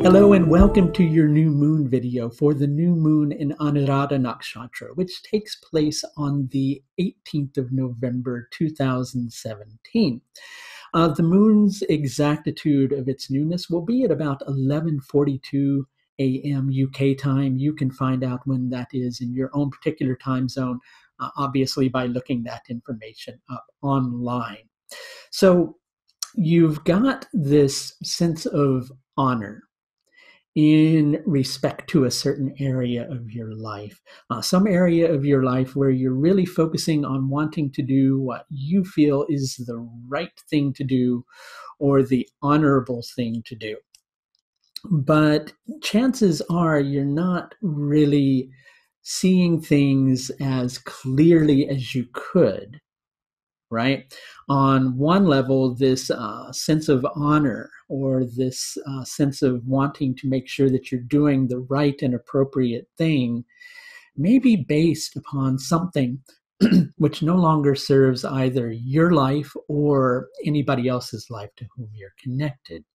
Hello and welcome to your new moon video for the new moon in Anuradha Nakshatra, which takes place on the 18th of November 2017. The moon's exactitude of its newness will be at about 11:42 a.m. UK time. You can find out when that is in your own particular time zone, obviously by looking that information up online. So you've got this sense of honor in respect to a certain area of your life, some area of your life where you're really focusing on wanting to do what you feel is the right thing to do or the honorable thing to do. But chances are you're not really seeing things as clearly as you could. Right? On one level, this sense of honor or this sense of wanting to make sure that you're doing the right and appropriate thing may be based upon something which no longer serves either your life or anybody else's life to whom you're connected.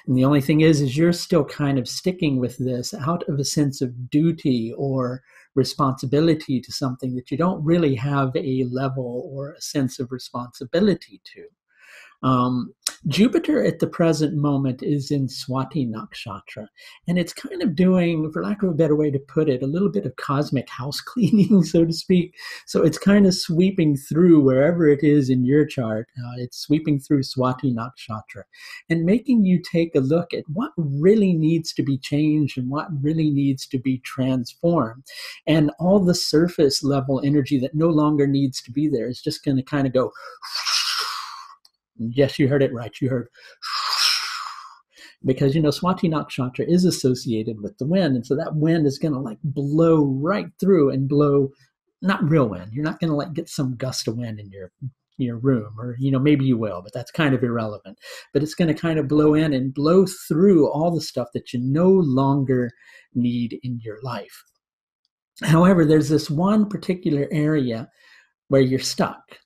And the only thing is you're still kind of sticking with this out of a sense of duty or responsibility to something that you don't really have a level or a sense of responsibility to. Jupiter at the present moment is in Swati Nakshatra, and it's kind of doing, for lack of a better way to put it, a little bit of cosmic house cleaning, so to speak. So it's kind of sweeping through wherever it is in your chart. It's sweeping through Swati Nakshatra and making you take a look at what really needs to be changed and what really needs to be transformed. And all the surface level energy that no longer needs to be there is just going to kind of go. Yes, you heard it right. You heard, because, Swati Nakshatra is associated with the wind. And so that wind is going to like blow right through and blow, not real wind. You're not going to like get some gust of wind in your room, or, maybe you will, but that's kind of irrelevant. But it's going to kind of blow in and blow through all the stuff that you no longer need in your life. However, there's this one particular area where you're stuck,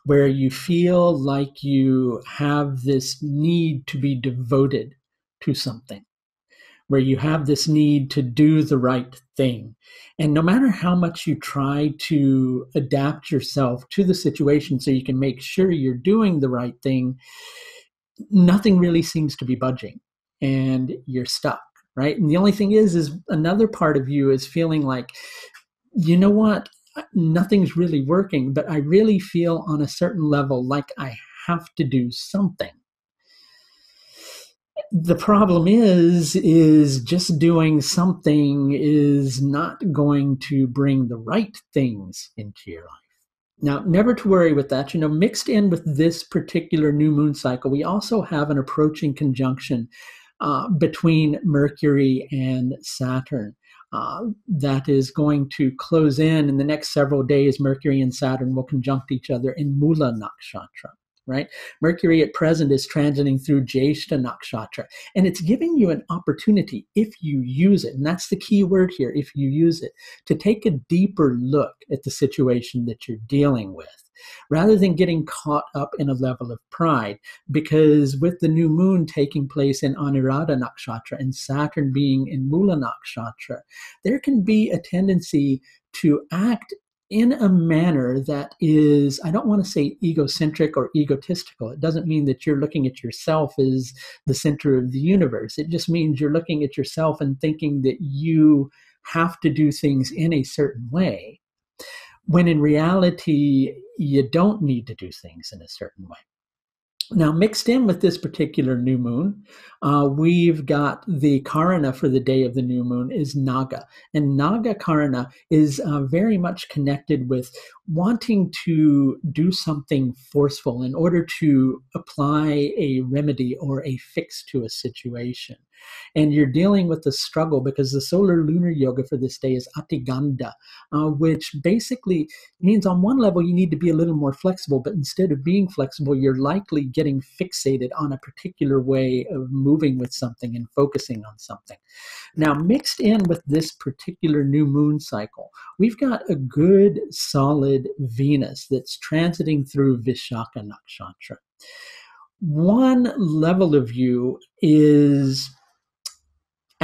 where you feel like you have this need to be devoted to something, where you have this need to do the right thing. And no matter how much you try to adapt yourself to the situation so you can make sure you're doing the right thing, nothing really seems to be budging, and you're stuck, right? And the only thing is another part of you is feeling like, you know what? Nothing's really working, but I really feel on a certain level like I have to do something. The problem is just doing something is not going to bring the right things into your life. Now, never to worry with that. Mixed in with this particular new moon cycle, we also have an approaching conjunction between Mercury and Saturn. That is going to close in the next several days. Mercury and Saturn will conjunct each other in Mula Nakshatra, right? Mercury at present is transiting through Jyeshta Nakshatra, and it's giving you an opportunity, if you use it, and that's the key word here, if you use it, to take a deeper look at the situation that you're dealing with, rather than getting caught up in a level of pride. Because with the new moon taking place in Anuradha Nakshatra and Saturn being in Mula Nakshatra, there can be a tendency to act in a manner that is, I don't want to say egocentric or egotistical. It doesn't mean that you're looking at yourself as the center of the universe. It just means you're looking at yourself and thinking that you have to do things in a certain way, when in reality, you don't need to do things in a certain way. Now, mixed in with this particular new moon, we've got the Karana for the day of the new moon is Naga. And Naga Karana is very much connected with wanting to do something forceful in order to apply a remedy or a fix to a situation. And you're dealing with the struggle because the solar lunar yoga for this day is Atiganda, which basically means on one level you need to be a little more flexible, but instead of being flexible, you're likely getting fixated on a particular way of moving with something and focusing on something. Now, mixed in with this particular new moon cycle, we've got a good solid Venus that's transiting through Vishaka Nakshatra. One level of you is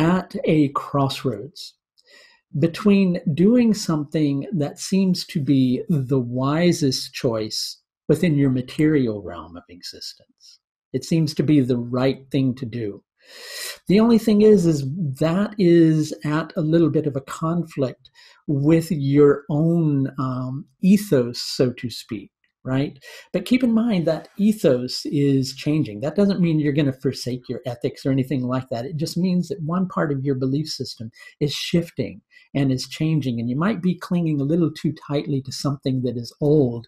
at a crossroads between doing something that seems to be the wisest choice within your material realm of existence. It seems to be the right thing to do. The only thing is that is at a little bit of a conflict with your own ethos, so to speak, right? But keep in mind that ethos is changing. That doesn't mean you're going to forsake your ethics or anything like that. It just means that one part of your belief system is shifting and is changing, and you might be clinging a little too tightly to something that is old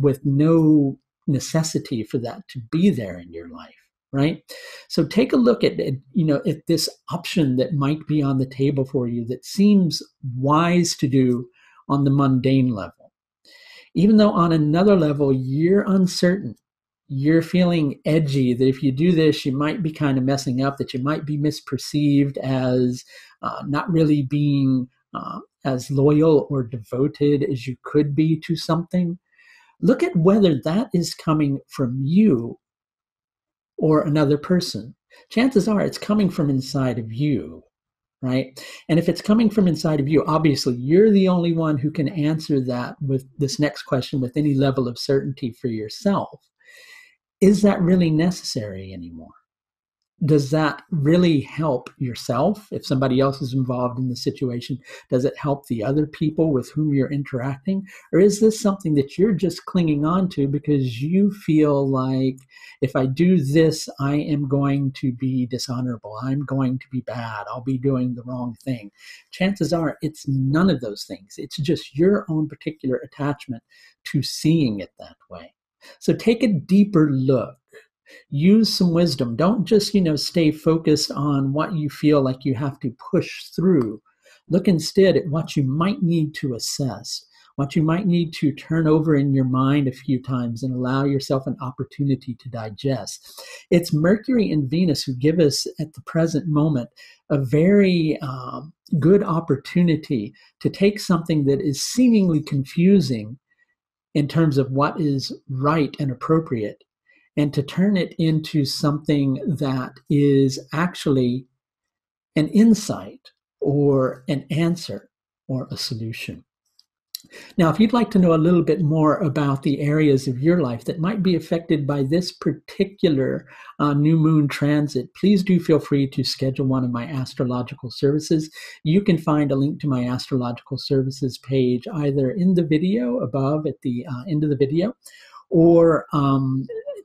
with no necessity for that to be there in your life. Right? So take a look at this option that might be on the table for you that seems wise to do on the mundane level. Even though on another level you're uncertain, you're feeling edgy, that if you do this, you might be kind of messing up, that you might be misperceived as not really being as loyal or devoted as you could be to something. Look at whether that is coming from you or another person. Chances are it's coming from inside of you, right? And if it's coming from inside of you, obviously you're the only one who can answer that with this next question with any level of certainty for yourself. Is that really necessary anymore? Does that really help yourself if somebody else is involved in the situation? Does it help the other people with whom you're interacting? Or is this something that you're just clinging on to because you feel like if I do this, I am going to be dishonorable, I'm going to be bad, I'll be doing the wrong thing? Chances are it's none of those things. It's just your own particular attachment to seeing it that way. So take a deeper look. Use some wisdom. Don't just, stay focused on what you feel like you have to push through. Look instead at what you might need to assess, what you might need to turn over in your mind a few times and allow yourself an opportunity to digest. It's Mercury and Venus who give us at the present moment a very good opportunity to take something that is seemingly confusing in terms of what is right and appropriate, and to turn it into something that is actually an insight or an answer or a solution. Now, if you'd like to know a little bit more about the areas of your life that might be affected by this particular new moon transit, please do feel free to schedule one of my astrological services. You can find a link to my astrological services page either in the video above at the end of the video, or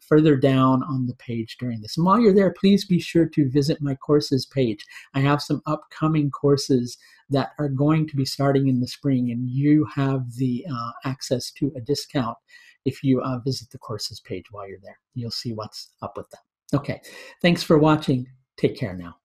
further down on the page during this. And while you're there, please be sure to visit my courses page. I have some upcoming courses that are going to be starting in the spring, and you have the access to a discount if you visit the courses page while you're there. You'll see what's up with that. Okay, thanks for watching. Take care now.